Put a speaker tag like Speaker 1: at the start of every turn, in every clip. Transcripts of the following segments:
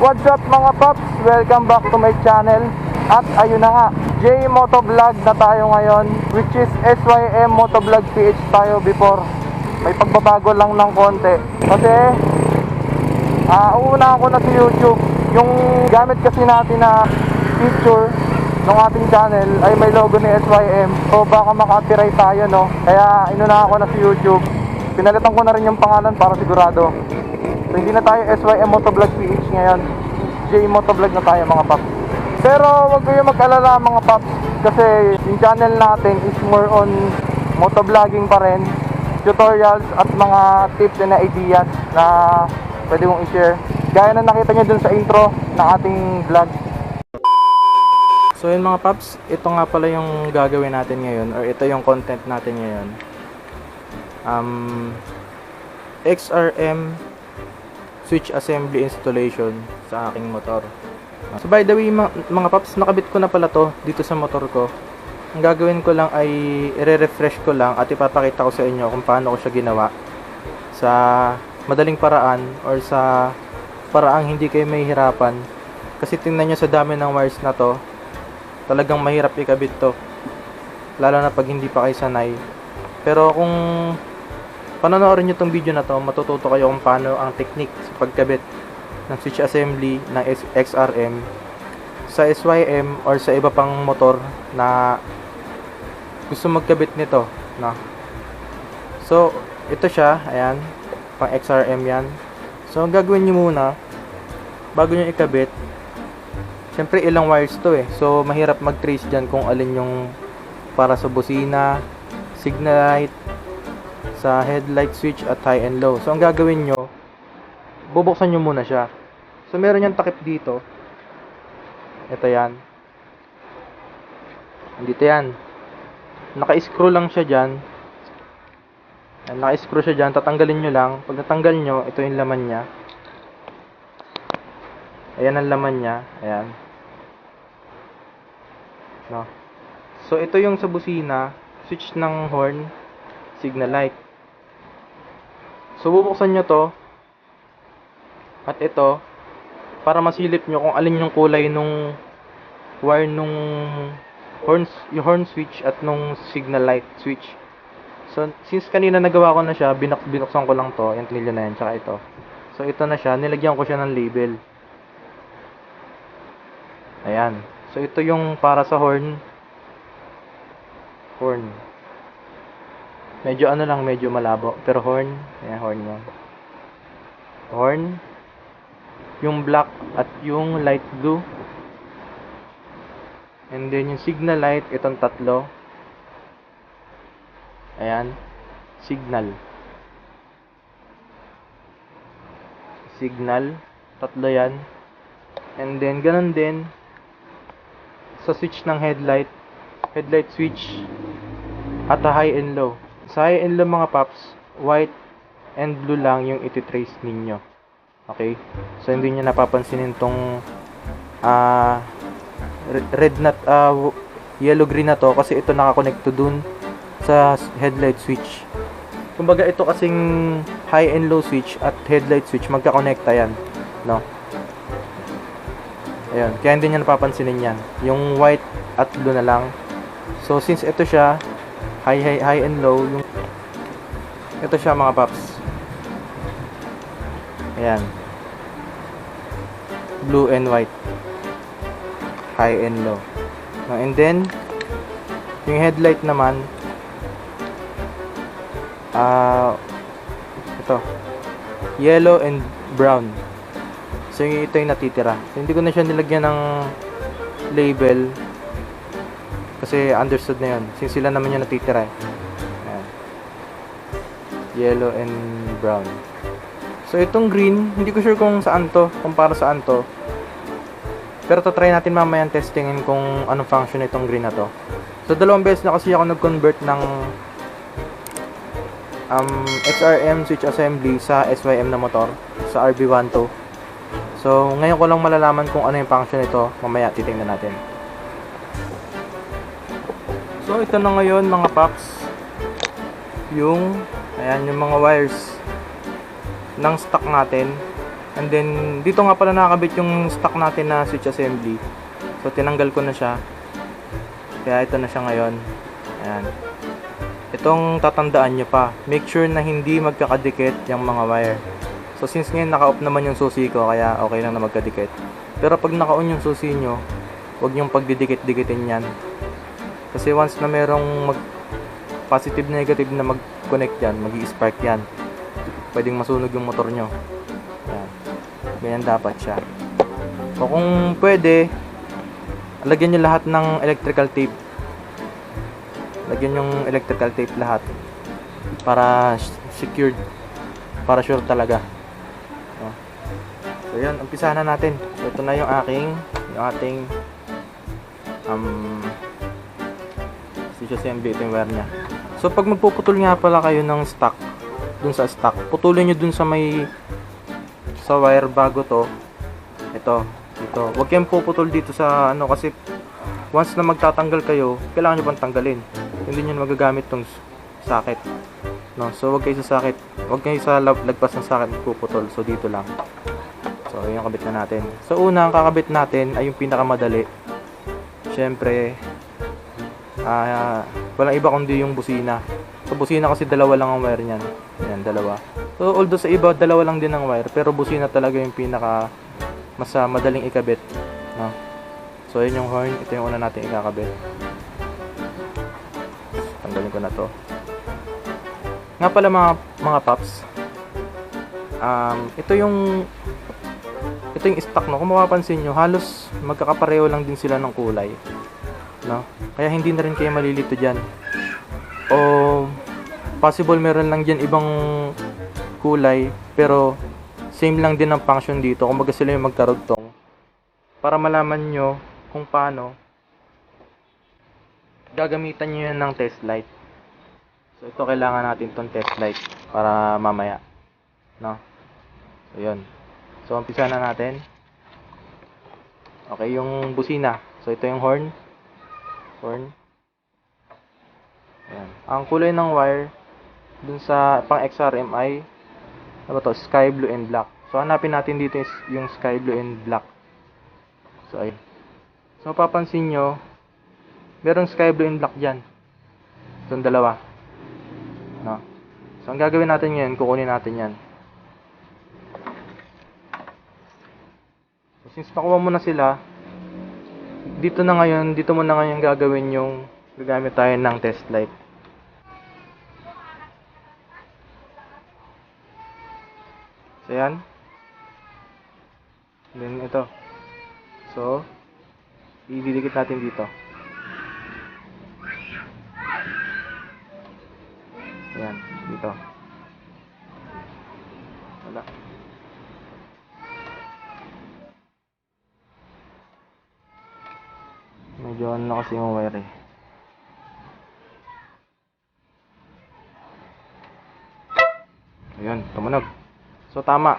Speaker 1: What's up mga paps? Welcome back to my channel. At ayun na nga, J Motovlog na tayo ngayon, which is SYM Motovlog PH tayo before. May pagbabago lang ng konti kasi uuna ko na sa YouTube. Yung gamit kasi natin na picture ng ating channel ay may logo ni SYM, so baka maka-copyright tayo, no? Kaya inuna ako na sa YouTube. Pinalitan ko na rin yung pangalan para sigurado. So hindi na tayo SYM Motovlog PH ngayon, J Motovlog na tayo mga paps. Pero wag kayong mag-alala mga paps, kasi yung channel natin is more on motovlogging pa rin, tutorials at mga tips and ideas na pwede mong i-share, gaya na nakita nyo dun sa intro ng ating vlog. So yun mga paps, ito nga pala yung gagawin natin ngayon, or ito yung content natin ngayon. XRM switch assembly installation sa aking motor. So by the way mga paps, nakabit ko na pala to dito sa motor ko. Ang gagawin ko lang ay i-refresh ko lang at ipapakita ko sa inyo kung paano ko siya ginawa sa madaling paraan or sa paraang hindi kayo mahihirapan. Kasi tingnan nyo sa dami ng wires na to, talagang mahirap ikabit to, lalo na pag hindi pa kayo sanay. Pero kung panonoorin nyo tong video na to, matututo kayo kung paano ang technique sa pagkabit ng switch assembly ng XRM sa SYM or sa iba pang motor na gusto magkabit nito, no? So ito siya, ayan, pang XRM yan. So ang gagawin nyo muna bago nyo ikabit, syempre ilang wires to eh, so mahirap mag-trace dyan kung alin yung para sa busina, signal light, sa headlight switch at high and low. So ang gagawin nyo, bubuksan nyo muna siya. So meron yung takip dito. Ito yan. Dito yan. Naka-screw lang siya dyan. Naka-screw siya dyan. Tatanggalin nyo lang. Pag natanggal nyo, ito yung laman nya. Ayan ang laman nya. Ayan. No. So ito yung sa busina, switch ng horn, signal light. So bubuksan nyo to at ito para masilip nyo kung alin yung kulay nung wire nung yung horn switch at nung signal light switch. So since kanina nagawa ko na siya, binuksan ko lang to, yung tornilyo na yan, tsaka ito. So ito na siya, nilagyan ko siya ng label. Ayan. So ito yung para sa horn. Medyo ano lang, medyo malabo. Pero horn. Ayan, horn yan. Horn. Yung black at yung light blue. And then yung signal light, itong tatlo. Ayan. Signal. Tatlo yan. And then, ganun din sa switch ng headlight switch at high and low. Sa high and low mga paps, white and blue lang yung iti-trace ninyo. Okay? So hindi niyo napapansinin tong red na yellow green na to, kasi ito nakakonect to dun sa headlight switch. Kumbaga ito kasing high and low switch at headlight switch, magkakonekta yan, no? Ayun, kaya hindi niyo napapansinin yan. Yung white at blue na lang. So since ito siya high and low, yung ito siya mga paps. Ayan. Blue and white. High and low. And then yung headlight naman, ito, yellow and brown. So ito yung natitira. So hindi ko na siya nilagyan ng label kasi understood na yun, since sila naman yung natitira eh. Ayan. Yellow and brown. So itong green, hindi ko sure kung saan to, kung para saan to, pero try natin mamaya testingin kung anong function itong green na to. So dalawang beses na kasi ako nag-convert ng XRM switch assembly sa SYM na motor, sa RB12. So ngayon ko lang malalaman kung ano yung function nito, mamaya titingnan natin. So ito na ngayon mga paps, yung ayan yung mga wires ng stock natin And then, dito nga pala nakakabit yung stock natin na switch assembly. So, tinanggal ko na siya. Kaya ito na siya ngayon. Ayan. Itong tatandaan nyo pa. Make sure na hindi magkakadikit yung mga wire. So, since ngayon naka-off naman yung susi ko, kaya okay lang na magkadikit. Pero pag naka-on yung susi nyo, huwag nyong pagdidikit-dikitin yan. Kasi once na merong positive negative na mag-connect yan, mag-i-spark yan. Pwedeng masunog yung motor nyo. Ayan. Ganyan dapat siya. So kung pwede, lagyan nyo lahat ng electrical tape. Lagyan yung electrical tape lahat. Para secured. Para sure talaga. So yan, umpisahan na natin. So ito na yung ating switch assembly. Ito yung wire nya. So pag magpuputol nga pala kayo ng stock, dun sa stock, putulin nyo dun sa wire bago to. Ito. Huwag kayong puputol dito sa kasi once na magtatanggal kayo, kailangan nyo pang tanggalin. Hindi nyo magagamit tong socket. No? So huwag kayo sa socket. Huwag kayo sa lagpas ng socket magpuputol. So dito lang. So yung kabit na natin. So una, ang kakabit natin ay yung pinakamadali. Syempre, walang iba kundi yung busina. So busina kasi dalawa lang ang wire niyan. Ayan, dalawa. So although sa iba dalawa lang din ang wire, pero busina talaga yung pinaka mas madaling ikabit, no? So yun yung horn, ito yung una natin ikakabit. Tanggalin ko na to. Nga pala mga paps. Ito yung stock, no. Kung mapapansin nyo, halos magkakapareho lang din sila ng kulay, no? Kaya hindi na rin kayo malilito dyan. O possible meron lang dyan ibang kulay, pero same lang din ang function dito. Kumbaga sila yung magkarugtong. Para malaman nyo kung paano gagamitan nyo yan ng test light. So ito, kailangan natin tong test light para mamaya, no? So yun. So umpisa na natin. Okay, yung busina. So ito yung horn. Ayan. Ang kulay ng wire dun sa pang XRM ay sky blue and black. So hanapin natin dito yung sky blue and black. So ayun. So mapapansin nyo, merong sky blue and black dyan. Itong dalawa, no? So ang gagawin natin ngayon, kukunin natin yan. So since nakuha mo na sila, dito mo na ngayon gagawin yung gagamit tayo ng test light. So yan. Then ito. So ididikit natin dito. Ayan, dito. Wala. Medyo na kasi yung wire eh. Ayan, tumunog. So tama.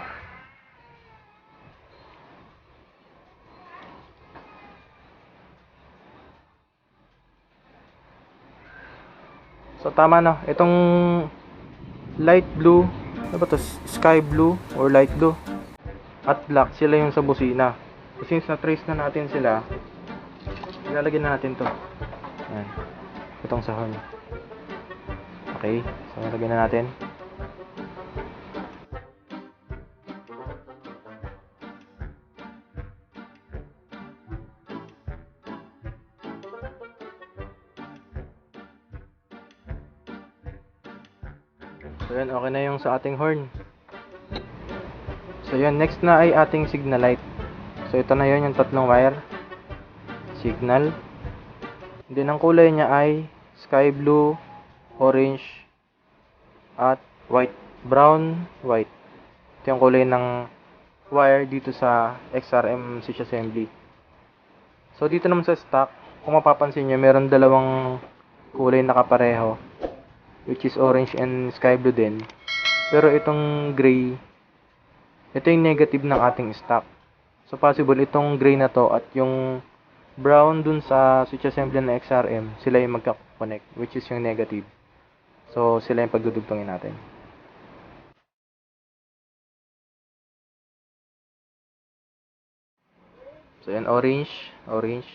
Speaker 1: So tama na. Itong light blue, ano ba to? Sky blue or light blue at black, sila yung sa busina. So since na-trace na natin sila, ilalagay na natin to. Ayan. Itong sa horn. Okay. So ilalagay na natin. So yan, okay na yung sa ating horn. So yan, next na ay ating signal light. So ito na yun, yung tatlong wire. Signal. Then ang kulay niya ay sky blue, orange, at white. Brown, white. Ito yung kulay ng wire dito sa XRM switch assembly. So dito naman sa stock, kung mapapansin nyo, meron dalawang kulay na kapareho, which is orange and sky blue din. Pero itong gray, ito yung negative ng ating stock. So possible itong gray na to at yung brown dun sa switch assembly na XRM, sila yung magka-connect, which is yung negative. So sila yung pagdudugtongin natin. So, yan, orange, orange.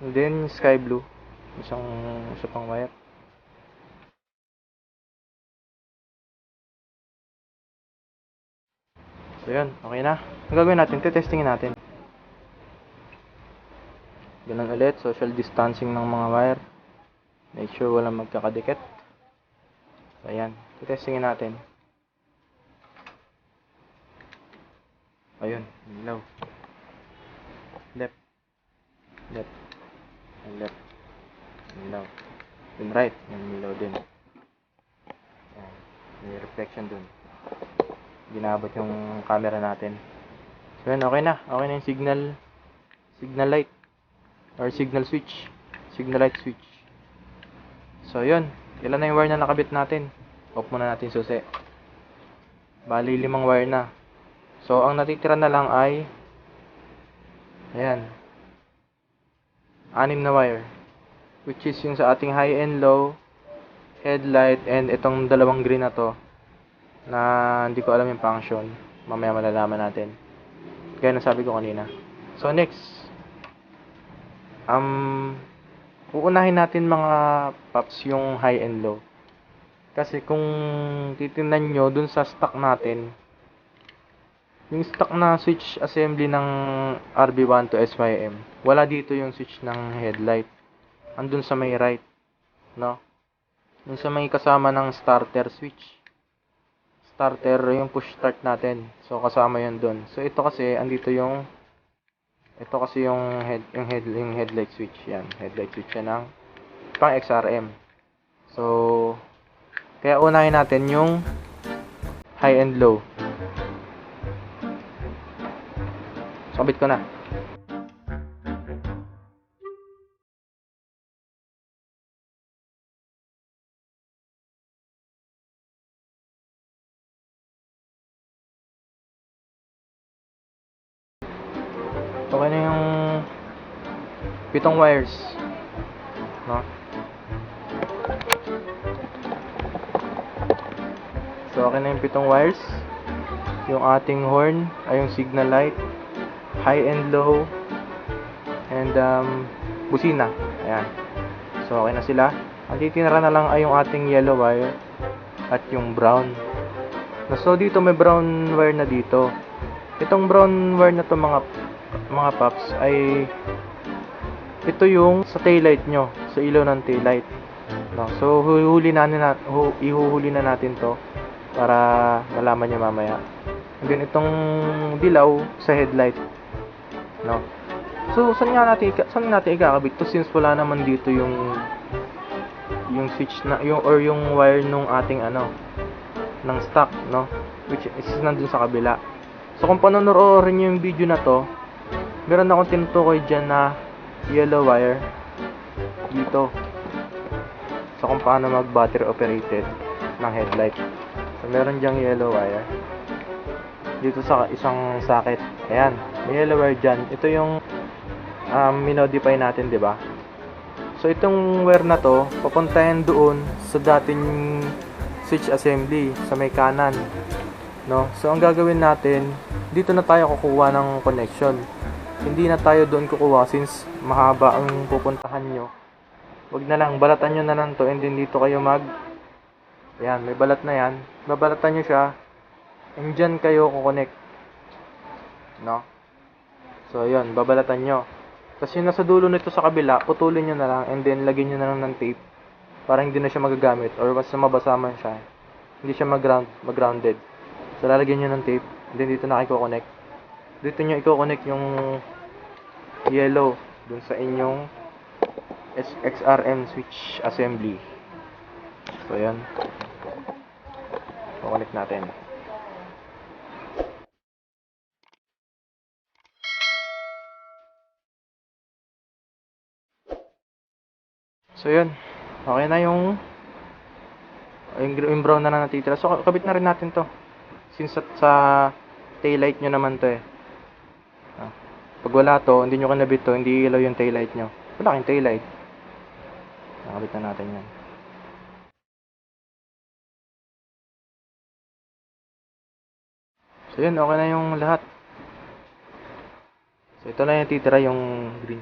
Speaker 1: And then, sky blue. Isa pang wire. So, yun, okay na. Ang gagawin natin, testingin natin. Ganun ulit, social distancing ng mga wire. Make sure walang magkakadikit. So, ayan, testingin natin. Ayun, ilaw. Left. Left. And left. Ilaw. Then right. Yung ilaw din. Ayan. May reflection dun. Ginabot yung camera natin. So yun, okay na. Okay na yung signal light. Or signal switch. Signal light switch. So yun. Ilan na yung wire na nakabit natin? Off muna natin susi. Bali 5 wire na. So ang natitira na lang ay ayan. 6 na wire. Which is yung sa ating high and low headlight and itong dalawang green na to na hindi ko alam yung function. Mamaya malalaman natin. Gaya na sabi ko kanina. So next, uunahin natin mga paps yung high and low. Kasi kung titingnan nyo dun sa stock natin, yung stock na switch assembly ng RB1 to SYM, wala dito yung switch ng headlight. Andun sa may right, no? Yung sa may kasama ng starter switch. Starter, yung push start natin. So kasama yun dun. So ito kasi yung headlight switch yan. Headlight switch yan ng pang XRM. So kaya unahin natin yung high and low. Sabit ko na. Okay na yung 7 wires, no? So okay na yung 7 wires. Yung ating horn ay yung signal light, high and low, and busina. Ayan. So okay na sila. Ang titira na lang ay yung ating yellow wire at yung brown. So dito may brown wire na dito. Itong brown wire na to mga paps ay ito yung sa taillight nyo, sa ilaw ng taillight, no? So ihuhuli na natin to para malaman nyo mamaya. And then itong dilaw sa headlight, no? So saan natin ikakabit to since wala naman dito yung switch na yung wire nung ating ng stock, no? Which is nandun sa kabila. So kung panonoodin nyo yung video na to, meron akong tinutukoy dyan na yellow wire dito. So kung paano mag battery operated ng headlight. So meron dyang yellow wire dito sa isang socket. Ayan, may yellow wire dyan. Ito yung minodify natin, di ba? So itong wire na to papuntahin doon sa dating switch assembly sa may kanan, no? So ang gagawin natin, dito na tayo kukuha ng connection. Hindi na tayo doon kukuha since mahaba ang pupuntahan nyo. Wag na lang, balatan nyo na lang to and then dito kayo ayan, may balat na yan. Babalatan nyo siya and dyan kayo kukonect, no? So yun, babalatan nyo. Kasi yung nasa dulo nito sa kabila, putulin nyo na lang and then lagyan nyo na lang ng tape para hindi na siya magagamit or basta mabasa man siya, hindi siya mag-grounded. So lalagyan nyo ng tape and then dito na kayo connect. Dito nyo i-connect yung yellow dun sa inyong XRM switch assembly. So yan, connect natin. So yun, okay na yung brown na natitira. So kabit na rin natin to since sa taillight nyo naman to eh. Pag wala to, hindi nyo kinabit to, hindi ilaw yung taillight nyo. Wala kayong taillight. Nakabit na natin yan. So yun, okay na yung lahat. So ito na yung titira, yung green.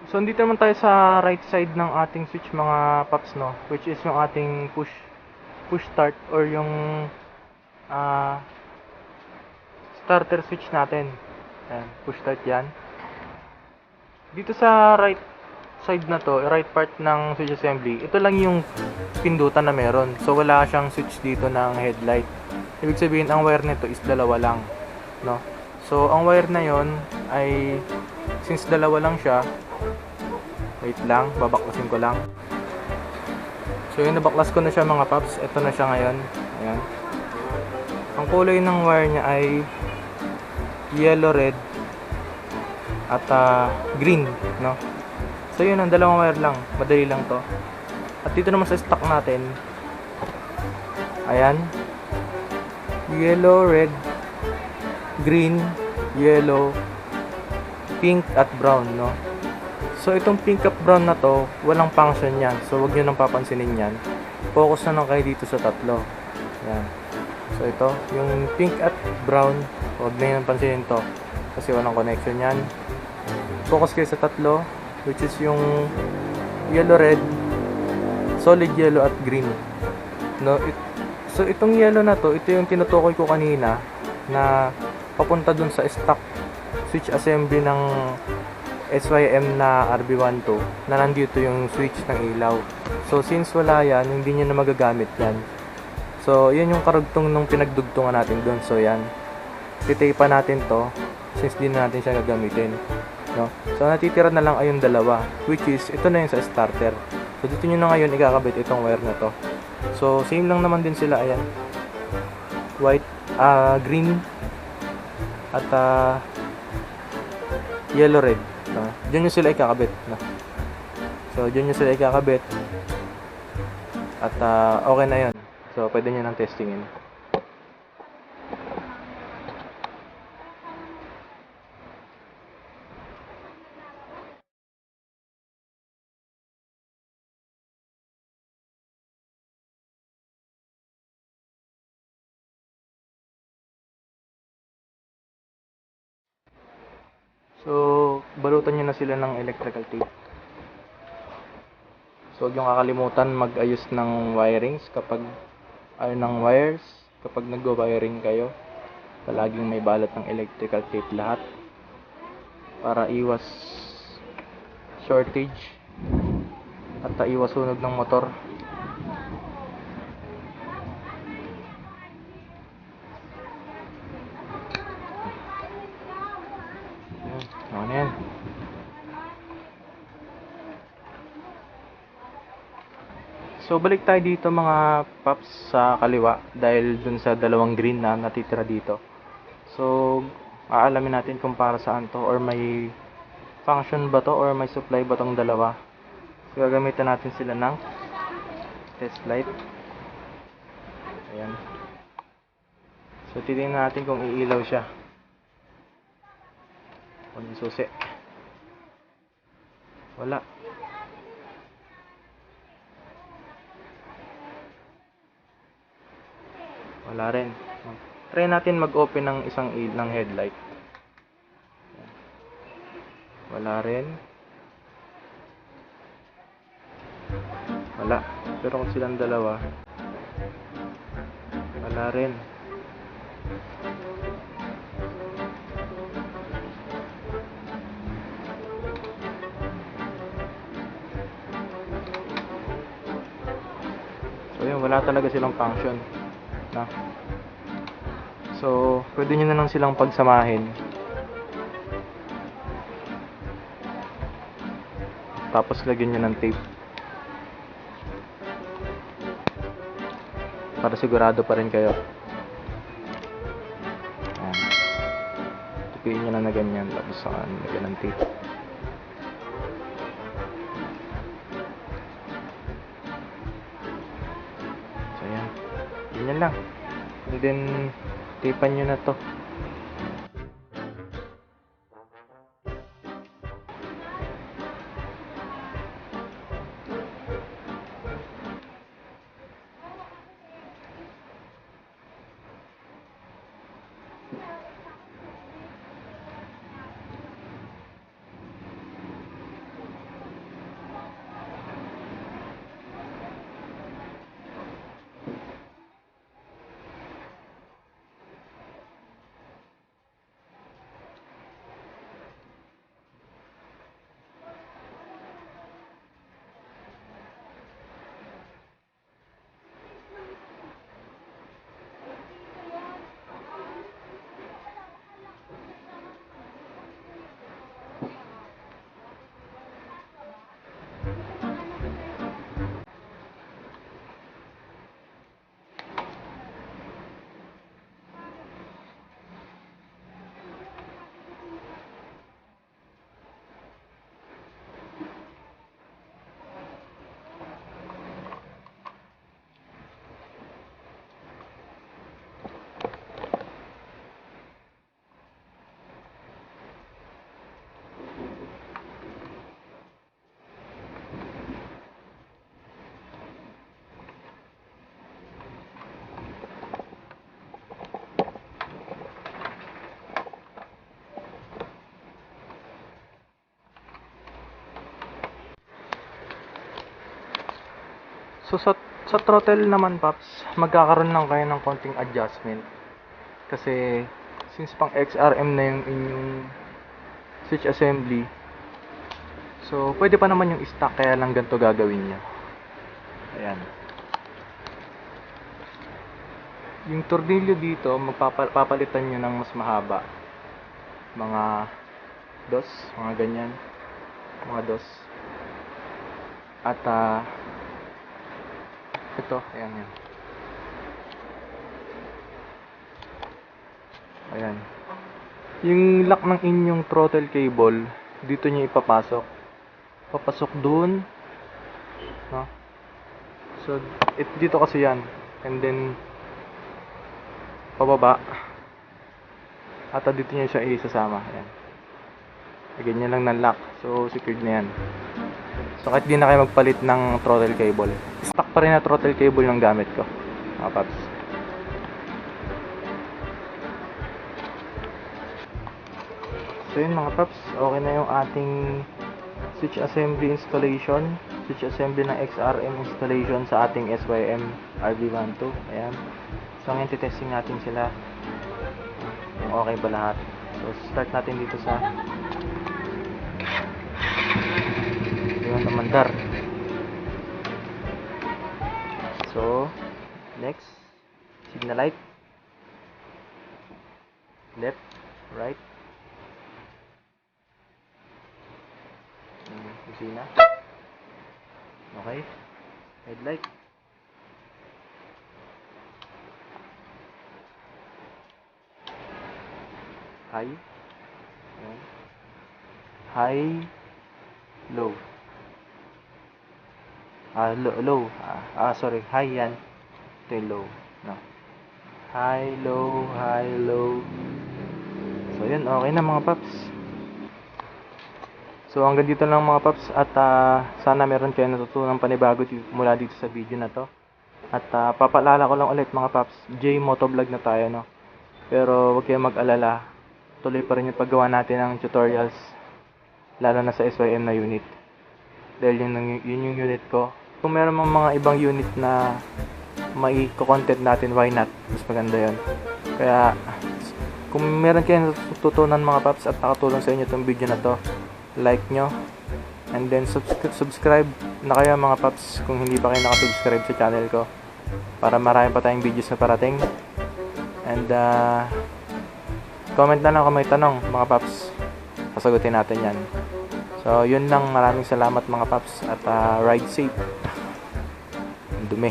Speaker 1: So dito naman tayo sa right side ng ating switch mga paps, no, which is yung ating push start or yung starter switch natin. Ayan, push start yan. Dito sa right side na to, right part ng switch assembly, ito lang yung pindutan na meron. So wala siyang switch dito ng headlight. Ibig sabihin ang wire nito is dalawa lang, no? So ang wire na yon ay, since dalawa lang siya, wait lang, babaklasin ko lang. So yun, nabaklas ko na siya mga paps. Ito na siya ngayon. Ayan. Ang kulay ng wire niya ay yellow, red at green, no? So yun, ang dalawang wire lang, madali lang to. At dito naman sa stock natin, ayan, yellow, red, green, yellow, pink at brown, no? So itong pink at brown na to, walang function yan, so wag nyo nang papansinin yan. Focus na lang kayo dito sa tatlo. Ayan. So ito, yung pink at brown, wag na nang pansinin to kasi walang connection yan. Focus kayo sa tatlo, which is yung yellow, red, solid yellow at green, no? So itong yellow na to, ito yung tinutukoy ko kanina na papunta dun sa stock switch assembly ng SYM na RB12 na nandito yung switch ng ilaw. So since wala yan, hindi nyo na magagamit yan. So yan yung karugtong nung pinagdugtungan natin dun. So yan, titape natin to since di na natin siya gagamitin, no? So natitira na lang ay yung dalawa, which is ito na yung sa starter. So dito nyo na ngayon ikakabit itong wire na to. So same lang naman din sila, ayan, white, green at yellow, red, no? Diyan nyo sila ikakabit, no? So diyan nyo sila ikakabit at okay na yun. So pwede nyo nang testingin. So, balutan nyo na sila ng electrical tape. So, huwag yung kakalimutan mag-ayos ng wirings kapag, ng wires, kapag nag-wiring kayo. Palaging may balat ng electrical tape lahat para iwas shortage at iwas sunog ng motor. Ano yan? So balik tayo dito mga paps sa kaliwa dahil dun sa dalawang green na natitira dito. So aalamin natin kung para saan to or may function ba to or may supply ba tong dalawa. So gagamitan natin sila ng test light. Ayan. So titingnan natin kung iilaw siya. Kung yung susi. Wala. Wala rin. Try natin mag-open ng isang ng headlight. Wala rin. Wala. Pero kung silang dalawa, wala rin. So yun, wala talaga silang function, na. So pwede nyo na lang silang pagsamahin, tapos lagyan nyo ng tape para sigurado pa rin kayo. Ayan. Tupiin nyo na ganyan, tapos lagyan ng tape. So ayan, ganyan lang. And then tapean nyo na to. So sa throttle naman paps, magkakaroon lang kayo ng konting adjustment. Kasi since pang XRM na yung inyong switch assembly, so pwede pa naman yung stock, kaya lang ganito gagawin nyo. Ayan. Yung tornilyo dito, papalitan nyo ng mas mahaba. Mga dos, mga ganyan. Mga dos. At ito, ayan yan. Ayan. Yung lock ng inyong throttle cable, dito nyo ipapasok. Papasok dun. No? So, dito kasi yan. And then, pababa. At dito nyo siya isasama. Ayan. Ganyan lang ng lock. So, secured na yan. So, kahit di na kayo magpalit ng throttle cable, stock pa rin na throttle cable yung gamit ko, mga paps. So yun mga paps, okay na yung ating switch assembly installation, switch assembly ng XRM installation sa ating SYM RB12. Ayan. So ngayon testing natin sila kung okay ba lahat. So start natin dito sa yung mandar. So next, signal light, left, right, kusina, okay, headlight, high, ayan. High, low, low, sorry, high yan, ito yung low, no, high, low, high, low. So yun, okay na mga paps. So hanggang dito lang mga paps, at sana meron kayo natutunan panibago mula dito sa video na to. At papaalala ko lang ulit mga paps, J Motovlog na tayo, no. Pero huwag kayong mag-alala, tuloy pa rin yung paggawa natin ng tutorials, lalo na sa SYM na unit. Dahil yun yung unit ko. Kung meron mga ibang unit na mai-content natin, why not? Mas maganda yun. Kaya kung meron kayong natutunan mga paps at nakatulong sa inyo itong video na to, like nyo, and then subscribe na kayo mga paps kung hindi pa kayo nakasubscribe sa channel ko, para marami pa tayong videos na parating. And comment na lang kung may tanong mga paps, pasagutin natin yan. So yun lang, maraming salamat mga paps, at ride safe. Ang dumi.